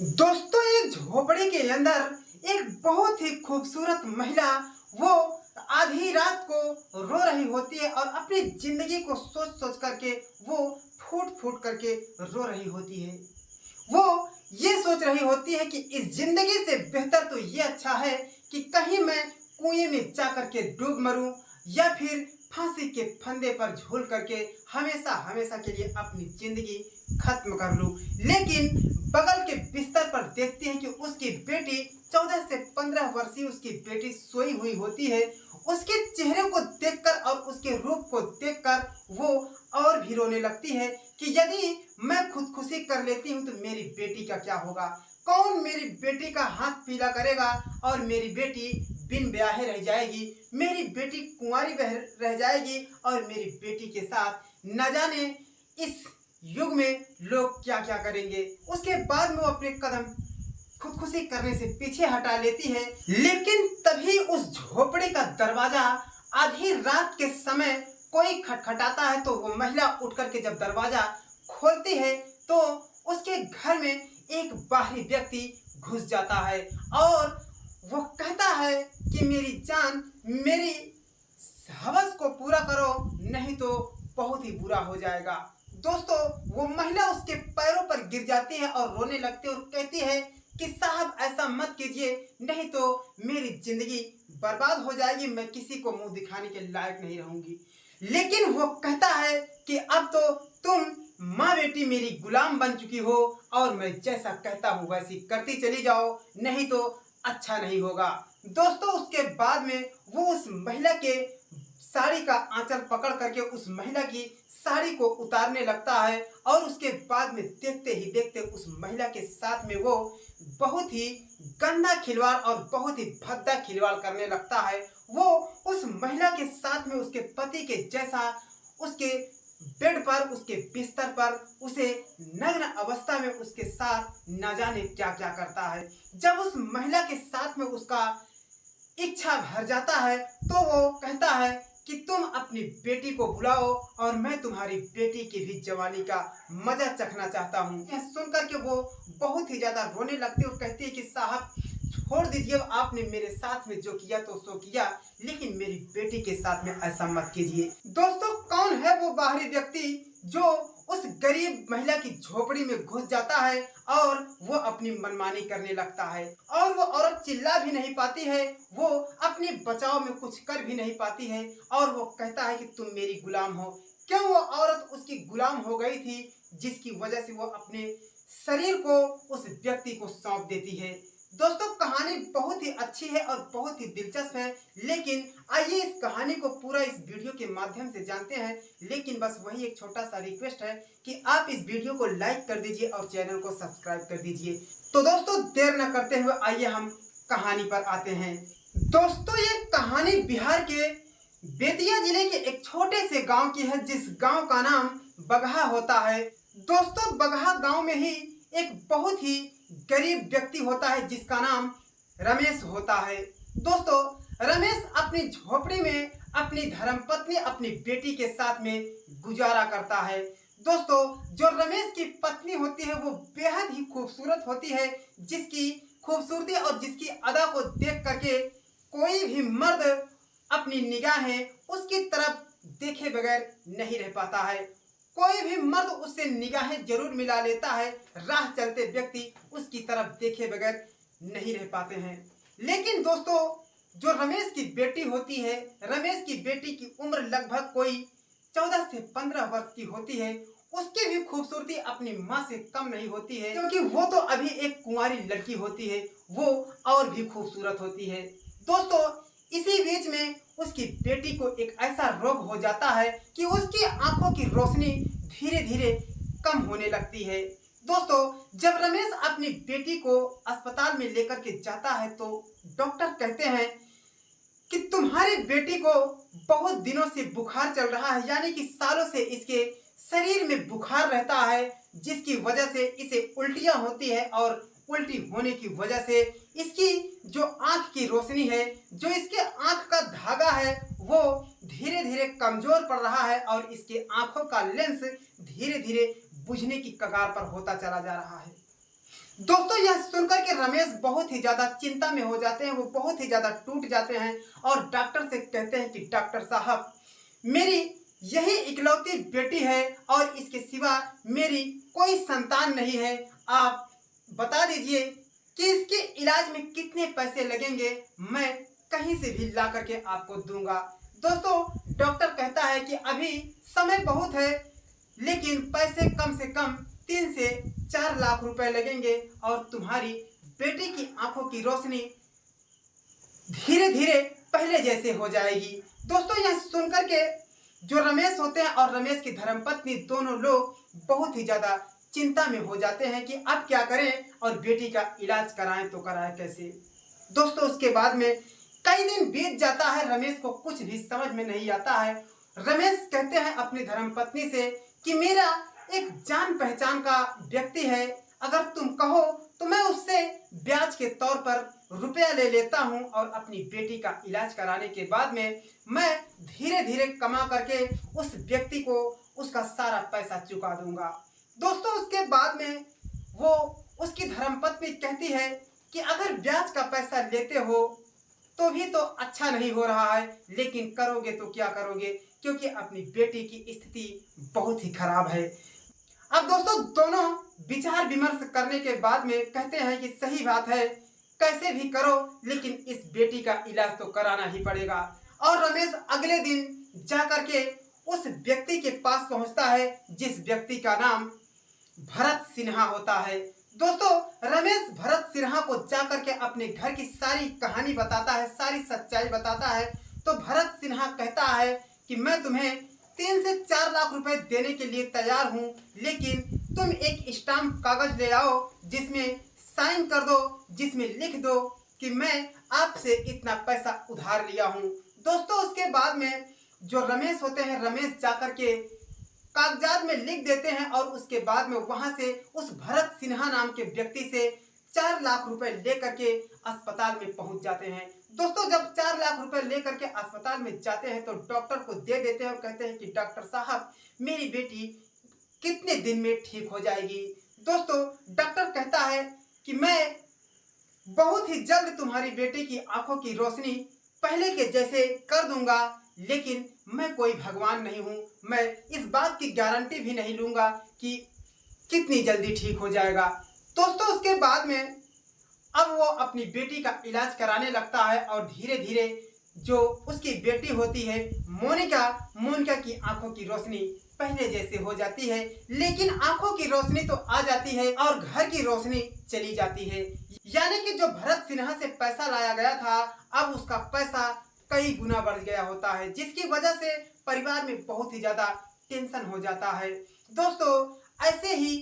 दोस्तों, एक झोपड़ी के अंदर एक बहुत ही खूबसूरत महिला वो आधी रात को रो रही होती है और अपनी जिंदगी को सोच सोच करके वो फूट फूट करके रो रही होती है। वो ये सोच रही होती है कि इस जिंदगी से बेहतर तो ये अच्छा है कि कहीं मैं कुएं में जा करके डूब मरूं या फिर फांसी के फंदे पर झूल करके हमेशा हमेशा के लिए अपनी जिंदगी खत्म कर लूं। लेकिन बगल के बिस्तर पर देखती है कि उसकी बेटी 14 से 15 वर्षीय उसकी बेटी सोई हुई होती है। उसके चेहरे को देखकर और उसके रूप को देखकर वो और भी रोने लगती है कि यदि मैं खुदकुशी कर लेती हूँ तो मेरी बेटी का क्या होगा। कौन मेरी बेटी का हाथ पीला करेगा और मेरी बेटी बिन ब्याहे रह जाएगी। मेरी बेटी कुंवारी रह जाएगी और मेरी बेटी के साथ न जाने इस युग में लोग क्या क्या करेंगे। उसके बाद में वो अपने कदम खुदकुशी करने से पीछे हटा लेती है। लेकिन तभी उस झोपड़ी का दरवाजा आधी रात के समय कोई खटखटाता है तो वो महिला उठ करके जब दरवाजा खोलती है तो उसके घर में एक बाहरी व्यक्ति घुस जाता है और वो कहता है कि मेरी जान, मेरी हवस को पूरा करो, नहीं तो बहुत ही बुरा हो जाएगा। दोस्तों, वो महिला उसके पैरों पर गिर जाती है और रोने लगती है और कहती है कि साहब ऐसा मत कीजिए, नहीं तो मेरी जिंदगी बर्बाद हो जाएगी, मैं किसी को मुंह दिखाने के लायक नहीं रहूंगी। लेकिन वो कहता है कि अब तो तुम माँ बेटी मेरी गुलाम बन चुकी हो और मैं जैसा कहता हूँ वैसी करती चली जाओ, नहीं तो अच्छा नहीं होगा। दोस्तों, उसके बाद में वो उस महिला के साड़ी का आंचल पकड़ करके उस महिला की साड़ी को उतारने लगता है और उसके बाद में देखते ही देखते उस महिला के साथ में वो बहुत ही गंदा खिलवाड़ और बहुत ही भद्दा खिलवाड़ करने लगता है। वो उस महिला के साथ में उसके पति के जैसा उसके बेड पर, उसके बिस्तर पर उसे नग्न अवस्था में उसके साथ न जाने क्या क्या करता है। जब उस महिला के साथ में उसका इच्छा भर जाता है तो वो कहता है कि तुम अपनी बेटी को बुलाओ और मैं तुम्हारी बेटी की भी जवानी का मजा चखना चाहता हूँ। यह सुनकर के वो बहुत ही ज्यादा रोने लगती है और कहती है कि साहब छोड़ दीजिए, आपने मेरे साथ में जो किया तो सो किया, लेकिन मेरी बेटी के साथ में ऐसा मत कीजिए। दोस्तों, कौन है वो बाहरी व्यक्ति जो उस गरीब महिला की झोपड़ी में घुस जाता है और वो अपनी मनमानी करने लगता है और वो औरत चिल्ला भी नहीं पाती है, वो अपने बचाव में कुछ कर भी नहीं पाती है और वो कहता है कि तुम मेरी गुलाम हो। क्यों वो औरत उसकी गुलाम हो गई थी जिसकी वजह से वो अपने शरीर को उस व्यक्ति को सौंप देती है। दोस्तों, कहानी बहुत ही अच्छी है और बहुत ही दिलचस्प है, लेकिन आइए इस कहानी को पूरा इस वीडियो के माध्यम से जानते हैं। लेकिन बस वही एक छोटा सा रिक्वेस्ट है कि आप इस वीडियो को लाइक कर दीजिए और चैनल को सब्सक्राइब कर दीजिए। तो दोस्तों, देर न करते हुए आइए हम कहानी पर आते हैं। दोस्तों, ये कहानी बिहार के बेतिया जिले के एक छोटे से गांव की है जिस गांव का नाम बगहा होता है। दोस्तों, बगहा गांव में ही एक बहुत ही गरीब व्यक्ति होता है जिसका नाम रमेश होता है। दोस्तों, रमेश अपनी झोपड़ी में अपनी धर्मपत्नी अपनी बेटी के साथ में गुजारा करता है। दोस्तों, जो रमेश की पत्नी होती है वो बेहद ही खूबसूरत होती है, जिसकी खूबसूरती और जिसकी अदा को देख करके कोई भी मर्द अपनी निगाहें उसकी तरफ देखे बगैर नहीं रह पाता है। कोई भी मर्द उससे निगाहें जरूर मिला लेता है, राह चलते व्यक्ति उसकी तरफ देखे बगैर नहीं रह पाते हैं। लेकिन दोस्तों, जो रमेश की बेटी होती है, रमेश की बेटी की उम्र लगभग कोई 14 से 15 वर्ष की होती है। उसकी भी खूबसूरती अपनी माँ से कम नहीं होती है, क्योंकि वो तो अभी एक कुंवारी लड़की होती है, वो और भी खूबसूरत होती है। दोस्तों, इसी बीच में उसकी बेटी को एक ऐसा रोग हो जाता है कि उसकी आंखों की रोशनी धीरे धीरे कम होने लगती है। दोस्तों, जब रमेश अपनी बेटी को अस्पताल में लेकर के जाता है तो डॉक्टर कहते हैं कि तुम्हारी बेटी को बहुत दिनों से बुखार चल रहा है, यानी कि सालों से इसके शरीर में बुखार रहता है, जिसकी वजह से इसे उल्टियां होती है और उल्टी होने की वजह से इसकी जो आंख की रोशनी है, जो इसके आंख का धागा है, वो धीरे धीरे कमजोर पड़ रहा है और इसके आंखों का लेंस धीरे धीरे बुझने की कगार पर होता चला जा रहा है। दोस्तों यह सुनकर के रमेश बहुत ही ज्यादा चिंता में हो जाते हैं, वो बहुत ही ज्यादा टूट जाते हैं और डॉक्टर से कहते हैं कि डॉक्टर साहब, मेरी यही इकलौती बेटी है और इसके सिवा मेरी कोई संतान नहीं है। आप बता दीजिए कि इसके इलाज में कितने पैसे लगेंगे, मैं कहीं से भी ला करके आपको दूंगा। दोस्तों डॉक्टर कहता है कि अभी समय बहुत है, लेकिन पैसे कम से कम 3 से 4 लाख रुपए लगेंगे और तुम्हारी बेटी की आंखों की रोशनी धीरे धीरे पहले जैसे हो जाएगी। दोस्तों यह सुनकर के जो रमेश होते हैं और रमेश की धर्मपत्नी दोनों लोग बहुत ही ज्यादा चिंता में हो जाते हैं कि अब क्या करें और बेटी का इलाज कराएं तो कराएं कैसे। दोस्तों उसके बाद में कई दिन बीत जाता है, रमेश को कुछ भी समझ में नहीं आता है। रमेश कहते हैं अपनी धर्मपत्नी से कि मेरा एक जान पहचान का व्यक्ति है, अगर तुम कहो तो मैं उससे ब्याज के तौर पर रुपया ले लेता हूं और अपनी बेटी का इलाज कराने के बाद में मैं धीरे धीरे कमा करके उस व्यक्ति को उसका सारा पैसा चुका दूंगा। दोस्तों उसके बाद में वो उसकी धर्मपत्नी कहती है कि अगर ब्याज का पैसा लेते हो तो भी तो अच्छा नहीं हो रहा है, लेकिन करोगे तो क्या करोगे, क्योंकि अपनी बेटी की स्थिति बहुत ही खराब है। अब दोस्तों दोनों विचार विमर्श करने के बाद में कहते हैं कि सही बात है, कैसे भी करो लेकिन इस बेटी का इलाज तो कराना ही पड़ेगा। और रमेश अगले दिन जाकर के उस व्यक्ति के पास पहुंचता है जिस व्यक्ति का नाम भरत सिन्हा होता है। दोस्तों रमेश भरत सिन्हा को जाकर के अपने घर की सारी कहानी बताता है, सारी सच्चाई बताता है। तो भरत सिन्हा कहता है कि मैं तुम्हें 3 से 4 लाख रुपए देने के लिए तैयार हूं, लेकिन तुम एक स्टाम्प कागज ले आओ जिसमें साइन कर दो, जिसमें लिख दो कि मैं आपसे इतना पैसा उधार लिया हूं। दोस्तों उसके बाद में जो रमेश होते हैं, रमेश जाकर के कागजात में लिख देते हैं और उसके बाद में वहां से उस भरत सिन्हा नाम के व्यक्ति से 4 लाख रुपए लेकर के अस्पताल में पहुंच जाते हैं। दोस्तों जब 4 लाख रुपए लेकर के अस्पताल में जाते हैं तो डॉक्टर को दे देते हैं और कहते हैं कि डॉक्टर साहब मेरी बेटी कितने दिन में ठीक हो जाएगी। दोस्तों डॉक्टर कहता है कि मैं बहुत ही जल्द तुम्हारी बेटी की आंखों की रोशनी पहले के जैसे कर दूंगा, लेकिन मैं कोई भगवान नहीं हूं, मैं इस बात की गारंटी भी नहीं लूंगा कि कितनी जल्दी ठीक हो जाएगा। दोस्तों उसके बाद में अब वो अपनी बेटी का इलाज कराने लगता है और धीरे धीरे जो उसकी बेटी होती है मोनिका, मोनिका की आंखों की रोशनी पहले जैसे हो जाती है, लेकिन आंखों की रोशनी तो आ जाती है और घर की रोशनी चली जाती है। यानी कि जो भरत सिन्हा से पैसा लाया गया था अब उसका पैसा कई गुना बढ़ गया होता है, जिसकी वजह से परिवार में बहुत ही ज्यादा टेंशन हो जाता है। दोस्तों ऐसे ही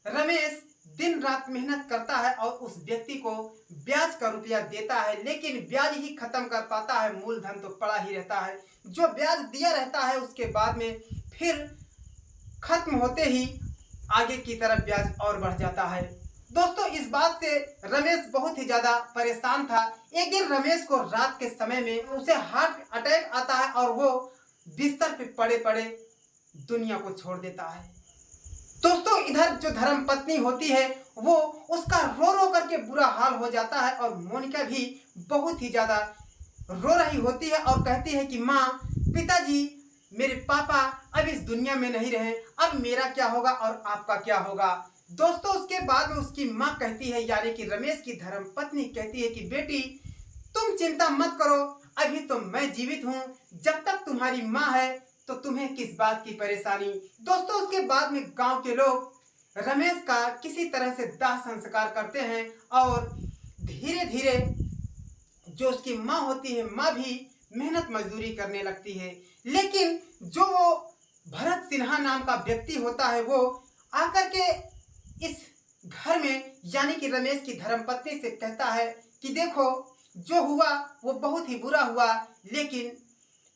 रमेश दिन रात मेहनत करता है और उस व्यक्ति को ब्याज का रुपया देता है, लेकिन ब्याज ही खत्म कर पाता है, मूलधन तो पड़ा ही रहता है। जो ब्याज दिया रहता है उसके बाद में फिर खत्म होते ही आगे की तरफ ब्याज और बढ़ जाता है। दोस्तों इस बात से रमेश बहुत ही ज्यादा परेशान था। एक दिन रमेश को रात के समय में उसे हार्ट अटैक आता है और वो बिस्तर पे पड़े पड़े दुनिया को छोड़ देता है। दोस्तों इधर जो धर्म पत्नी होती है वो उसका रो रो करके बुरा हाल हो जाता है और मोनिका भी बहुत ही ज्यादा रो रही होती है और कहती है कि माँ, पिताजी, मेरे पापा अब इस दुनिया में नहीं रहे, अब मेरा क्या होगा और आपका क्या होगा। दोस्तों उसके बाद में उसकी माँ कहती है, यानी कि रमेश की धर्म पत्नी कहती है कि बेटी तुम चिंता मत करो, अभी तो मैं जीवित हूँ, जब तक तुम्हारी माँ है तो तुम्हें किस बात की परेशानी। दोस्तों उसके बाद में गांव के लोग रमेश का किसी तरह से दाह संस्कार करते हैं और धीरे धीरे जो उसकी माँ होती है, माँ भी मेहनत मजदूरी करने लगती है। लेकिन जो वो भरत सिन्हा नाम का व्यक्ति होता है वो आकर के इस घर में यानी कि रमेश की धर्मपत्नी से कहता है कि देखो जो हुआ वो बहुत ही बुरा हुआ, लेकिन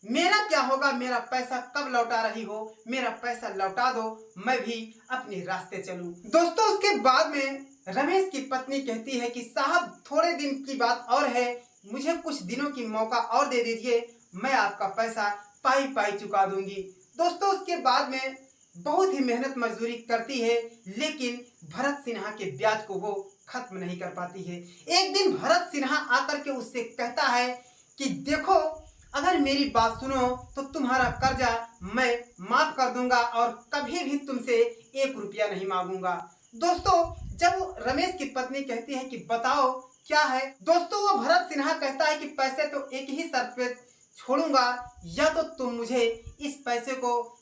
मेरा क्या होगा, मेरा पैसा कब लौटा रही हो, मेरा पैसा लौटा दो, मैं भी अपने रास्ते चलूं। दोस्तों उसके बाद में रमेश की पत्नी कहती है कि साहब थोड़े दिन की बात और है, मुझे कुछ दिनों की मौका और दे दीजिए, मैं आपका पैसा पाई पाई चुका दूंगी। दोस्तों उसके बाद में बहुत ही मेहनत मजदूरी करती है, लेकिन भरत सिन्हा के ब्याज को वो खत्म नहीं कर पाती है। एक दिन भरत सिन्हा आकर के उससे कहता है कि देखो, अगर मेरी बात सुनो तो तुम्हारा कर्जा मैं माफ कर दूंगा और कभी भी तुमसे 1 रुपया नहीं मांगूंगा। दोस्तों, जब रमेश की पत्नी कहती है कि बताओ क्या है, दोस्तों वो भरत सिन्हा कहता है कि पैसे तो एक ही शर्त पे छोड़ूंगा, या तो तुम मुझे इस पैसे को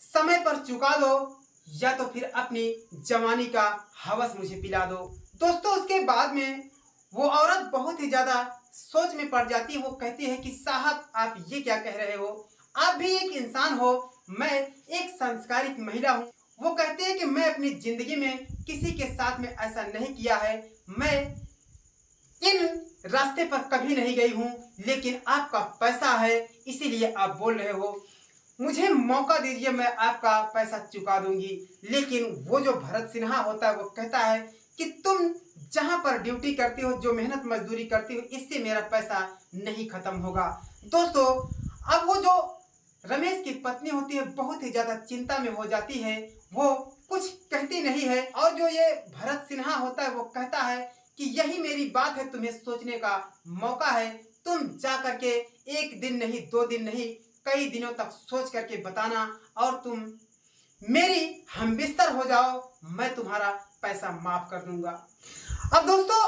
समय पर चुका दो, या तो फिर अपनी जवानी का हवस मुझे पिला दो। दोस्तों, उसके बाद में वो औरत बहुत ही ज्यादा सोच में पड़ जाती है। वो कहती है कि साहब, आप ये क्या कह रहे हो? आप भी एक इंसान हो, मैं एक संस्कारित महिला हूँ। वो कहते हैं कि मैं अपनी जिंदगी में किसी के साथ में ऐसा नहीं किया है, मैं इन रास्ते पर कभी नहीं गई हूँ, लेकिन आपका पैसा है इसीलिए आप बोल रहे हो। मुझे मौका दीजिए, मैं आपका पैसा चुका दूंगी। लेकिन वो जो भरत सिन्हा होता है वो कहता है कि तुम जहां पर ड्यूटी करती हो, जो मेहनत मजदूरी करती हो, इससे मेरा पैसा नहीं खत्म होगा। दोस्तों, अब वो जो रमेश की पत्नी होती है बहुत ही ज्यादा चिंता में हो जाती है, वो कुछ कहती नहीं है। और जो ये भरत सिन्हा होता है वो कहता है कि यही मेरी बात है, तुम्हें सोचने का मौका है, तुम जा करके 1 दिन नहीं, 2 दिन नहीं, कई दिनों तक सोच करके बताना और तुम मेरी हमबिस्तर हो जाओ, मैं तुम्हारा पैसा माफ कर दूंगा। अब दोस्तों,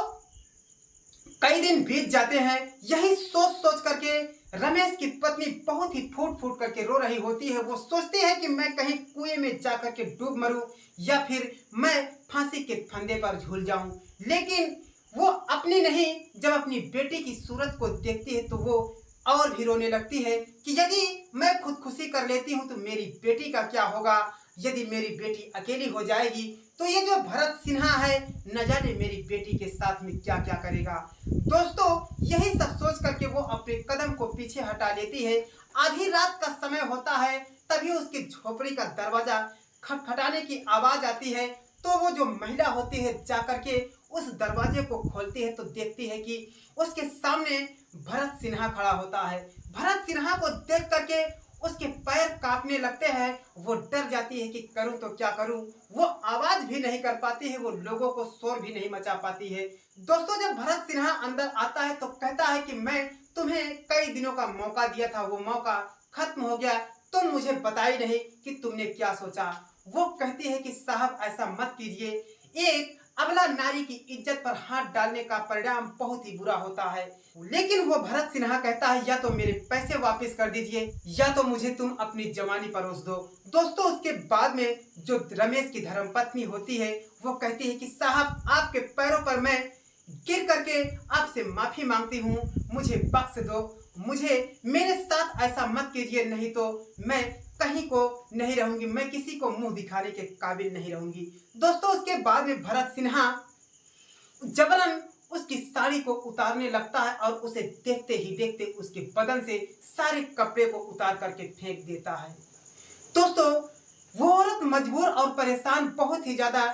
कई दिन बीत जाते हैं, यही सोच सोच करके रमेश की पत्नी बहुत ही फूट फूट करके रो रही होती है। वो सोचती है कि मैं कहीं कुएं में जा करके डूब मरूं, या फिर मैं फांसी के फंदे पर झूल जाऊं। लेकिन वो अपनी नहीं, जब अपनी बेटी की सूरत को देखती है तो वो और भी रोने लगती है कि यदि मैं खुदकुशी कर लेती हूँ तो मेरी बेटी का क्या होगा? यदि मेरी बेटी अकेली हो जाएगी तो ये जो भरत सिन्हा है न जाने मेरी बेटी के साथ में क्या क्या करेगा। दोस्तों, यही सब सोच करके वो अपने कदम को पीछे हटा लेती है। आधी रात का समय होता है, तभी उसकी झोपड़ी का दरवाजा खटखटाने की आवाज आती है। तो वो जो महिला होती है जा करके उस दरवाजे को खोलती है तो देखती है कि उसके सामने भरत सिन्हा खड़ा होता है। भरत सिन्हा को देख करके उसके पैर कांपने लगते हैं। वो डर जाती है कि करूं तो क्या करूं। वो आवाज भी नहीं कर पाती है, वो लोगों को शोर भी नहीं मचा पाती है। दोस्तों, जब भरत सिन्हा अंदर आता है तो कहता है कि मैं तुम्हें कई दिनों का मौका दिया था, वो मौका खत्म हो गया, तुम मुझे बताई नहीं कि तुमने क्या सोचा। वो कहती है कि साहब, ऐसा मत कीजिए, एक अबला नारी की इज्जत पर हाथ डालने का परिणाम बहुत ही बुरा होता है। लेकिन वो भरत सिन्हा कहता है या तो मेरे पैसे वापस कर दीजिए, या तो मुझे तुम अपनी जवानी परोस दो। दोस्तों, उसके बाद में जो रमेश की धर्मपत्नी होती है वो कहती है कि साहब, आपके पैरों पर मैं गिर करके आपसे माफी मांगती हूँ, मुझे बख्श दो, मुझे मेरे साथ ऐसा मत कीजिए, नहीं तो मैं कहीं को नहीं रहूंगी, मैं किसी को मुंह दिखाने के काबिल नहीं रहूंगी। दोस्तों, उसके बाद में भरत सिन्हा जबरन उसकी साड़ी को उतारने लगता है और उसे देखते ही देखते उसके बदन से सारे कपड़े को उतार करके फेंक देता है। दोस्तों, वो औरत मजबूर और परेशान बहुत ही ज्यादा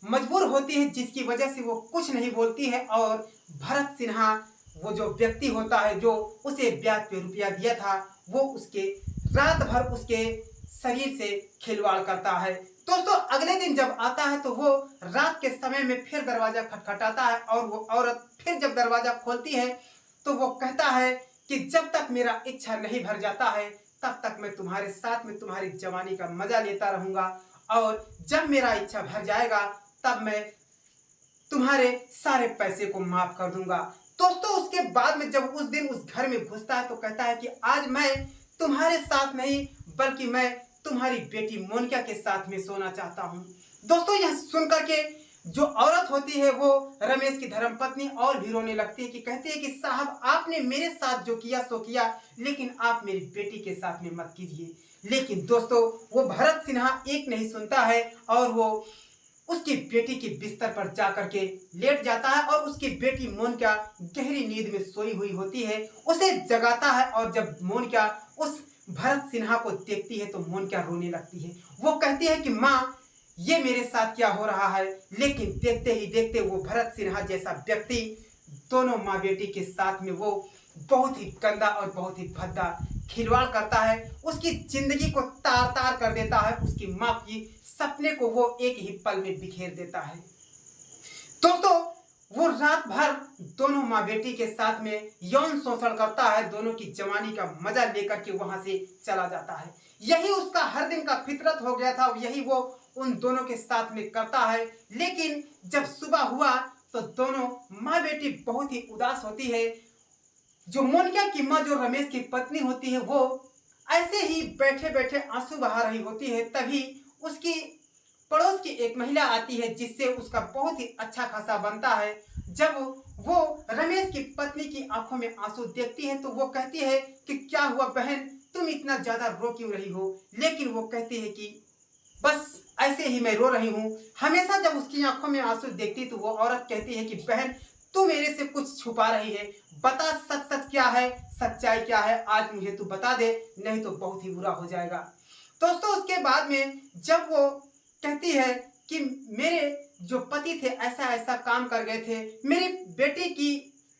मजबूर होती है, जिसकी वजह से वो कुछ नहीं बोलती है। और भरत सिन्हा, वो जो व्यक्ति होता है जो उसे ब्याज पे रुपया दिया था, वो उसके रात भर उसके शरीर से खिलवाड़ करता है। दोस्तों, अगले दिन जब आता है तो वो रात के समय में फिर दरवाजा खटखटाता है और वो औरत फिर जब दरवाजा खोलती है तो वो कहता है कि जब तक मेरा इच्छा नहीं भर जाता है तब तक मैं तुम्हारे साथ में तुम्हारी जवानी का मजा लेता रहूंगा, और जब मेरा इच्छा भर जाएगा तब मैं तुम्हारे सारे पैसे को माफ कर दूंगा। दोस्तों, उसके बाद में जब उस दिन उस घर में घुसता है तो कहता है कि आज मैं तुम्हारे साथ नहीं बल्कि मैं तुम्हारी बेटी मोनिका के साथ में सोना चाहता हूँ। दोस्तों, यह सुनकर के जो औरत होती है वो रमेश की धर्मपत्नी और भी रोने लगती है कि कहती है कि साहब, आपने मेरे साथ जो किया सो किया, लेकिन आप मेरी बेटी के साथ में मत कीजिए। लेकिन दोस्तों, वो भरत सिन्हा एक नहीं सुनता है और वो उसकी बेटी के बिस्तर पर जाकर के लेट जाता है और उसकी बेटी मोनिका गहरी नींद में सोई हुई होती है, उसे जगाता है। और जब मोनिका उस भरत सिन्हा को देखती है तो मोनिका रोने लगती है। वो कहती है कि माँ, ये मेरे साथ क्या हो रहा है। लेकिन देखते ही देखते वो भरत सिन्हा जैसा व्यक्ति दोनों माँ बेटी के साथ में वो बहुत ही गंदा और बहुत ही भद्दा खिलवाड़ करता है, उसकी जिंदगी को तार तार कर देता है, उसकी माँ की सपने को वो एक ही पल में बिखेर देता है। दोस्तों वो रात भर दोनों माँ बेटी के साथ में यौन शोषण करता है, दोनों की जवानी का मजा लेकर के वहां से चला जाता है। यही उसका हर दिन का फितरत हो गया था और यही वो उन दोनों के साथ में करता है। लेकिन जब सुबह हुआ तो दोनों माँ बेटी बहुत ही उदास होती है। जो मोनिका की माँ, जो रमेश की पत्नी होती है, वो ऐसे ही बैठे बैठे आंसू बहा रही होती है। तभी उसकी पड़ोस की एक महिला आती है जिससे उसका बहुत ही अच्छा खासा बनता है। जब वो रमेश की पत्नी की आंखों में आंसू देखती है तो वो कहती है कि क्या हुआ बहन, तुम इतना ज्यादा रो क्यों रही हो? लेकिन वो कहती है कि बस ऐसे ही मैं रो रही हूँ। हमेशा जब उसकी आंखों में आंसू देखती तो वो औरत कहती है कि बहन, तू मेरे से कुछ छुपा रही है, बता सच सच क्या है, सच्चाई क्या है, आज मुझे तू बता दे, नहीं तो बहुत ही बुरा हो जाएगा। दोस्तों उसके बाद में जब वो कहती है कि मेरे जो पति थे ऐसा ऐसा काम कर गए थे, मेरी बेटी की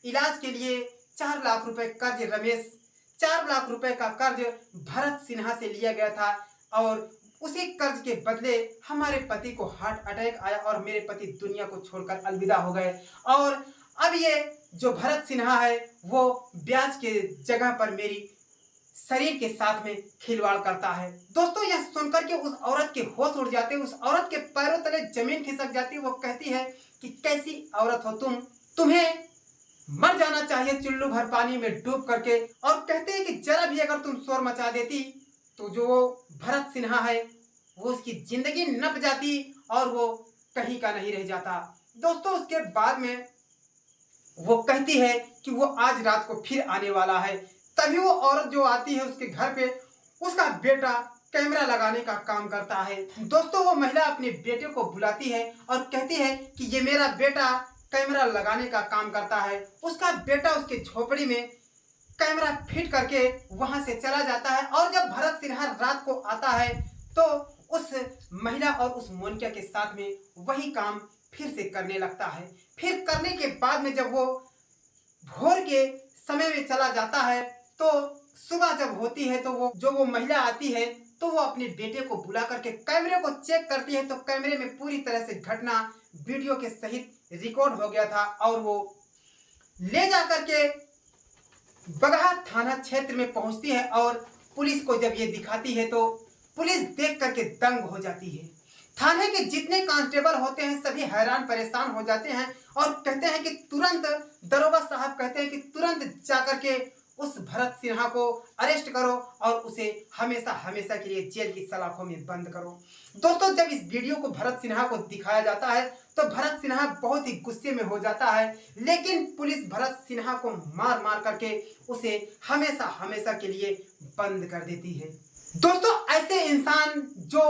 इलाज के लिए 4 लाख रुपए कर्ज, रमेश 4 लाख रुपए का कर्ज भरत सिन्हा से लिया गया था और उसी कर्ज के बदले हमारे पति को हार्ट अटैक आया और मेरे पति दुनिया को छोड़कर अलविदा हो गए। और अब ये जो भरत सिन्हा है वो ब्याज के जगह पर मेरी शरीर के साथ में खिलवाड़ करता है। दोस्तों यह सुनकर के उस औरत के होश उड़ जाते, उस औरत के पैरों तले जमीन खिसक जाती। वो कहती है कि कैसी औरत हो तुम, तुम्हें मर जाना चाहिए चुल्लू भर पानी में डूब करके। और कहते हैं कि जरा भी अगर तुम शोर मचा देती तो जो भरत सिन्हा है वो उसकी जिंदगी नप जाती और वो कहीं का नहीं रह जाता। दोस्तों उसके बाद में वो कहती है कि वो आज रात को फिर आने वाला है। तभी वो औरत जो आती है उसके घर पे, उसका बेटा कैमरा लगाने का काम करता है। दोस्तों वो महिला अपने बेटे को बुलाती है और कहती है कि ये मेरा बेटा कैमरा लगाने का काम करता है। उसका बेटा उसके झोपड़ी में कैमरा फिट करके वहां से चला जाता है और जब भरत सिन्हा रात को आता है तो उस महिला और उस मोनिका के साथ में वही काम फिर से करने लगता है। फिर करने के बाद में जब वो भोर के समय में चला जाता है तो सुबह जब होती है तो वो महिला आती है तो वो अपने बेटे को बुला करके कैमरे को चेक करती है तो कैमरे में पूरी तरह से घटना वीडियो के सहित रिकॉर्ड हो गया था। और वो ले जा करके बगहा थाना क्षेत्र में पहुंचती है और पुलिस को जब ये दिखाती है तो पुलिस देख करके दंग हो जाती है। थाने के जितने कांस्टेबल होते हैं सभी हैरान परेशान हो जाते हैं और कहते हैं कि तुरंत, दरोगा साहब कहते हैं कि तुरंत जाकर के उस भरत सिन्हा को अरेस्ट करो और उसे हमेशा हमेशा के लिए जेल की सलाखों में बंद करो। दोस्तों जब इस वीडियो को भरत सिन्हा को दिखाया जाता है तो भरत सिन्हा बहुत ही गुस्से में हो जाता है, लेकिन पुलिस भरत सिन्हा को मार मार करके उसे हमेशा हमेशा के लिए बंद कर देती है। दोस्तों ऐसे इंसान जो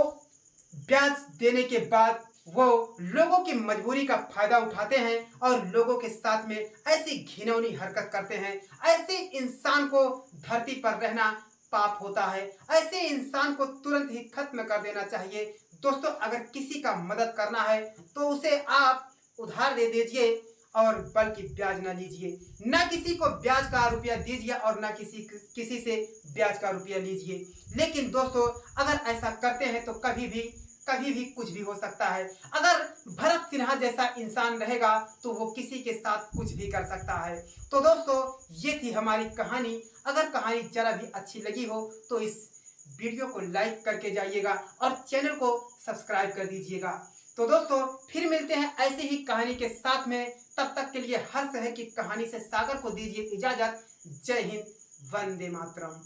ब्याज देने के बाद वो लोगों की मजबूरी का फायदा उठाते हैं और लोगों के साथ में ऐसी घिनौनी हरकत करते हैं, ऐसे इंसान को धरती पर रहना पाप होता है। ऐसे इंसान को तुरंत ही खत्म कर देना चाहिए। दोस्तों अगर किसी का मदद करना है तो उसे आप उधार दे दीजिए और बल्कि ब्याज ना लीजिए, ना किसी को ब्याज का रुपया दीजिए और ना किसी से ब्याज का रुपया लीजिए। लेकिन दोस्तों अगर ऐसा करते हैं तो कभी भी कुछ भी हो सकता है। अगर भरत सिन्हा जैसा इंसान रहेगा तो वो किसी के साथ कुछ भी कर सकता है। तो दोस्तों ये थी हमारी कहानी। अगर कहानी जरा भी अच्छी लगी हो तो इस वीडियो को लाइक करके जाइएगा और चैनल को सब्सक्राइब कर दीजिएगा। तो दोस्तों फिर मिलते हैं ऐसे ही कहानी के साथ में, तब तक के लिए हर तरह की कहानी से सागर को दीजिए इजाजत। जय हिंद, वंदे मातरम।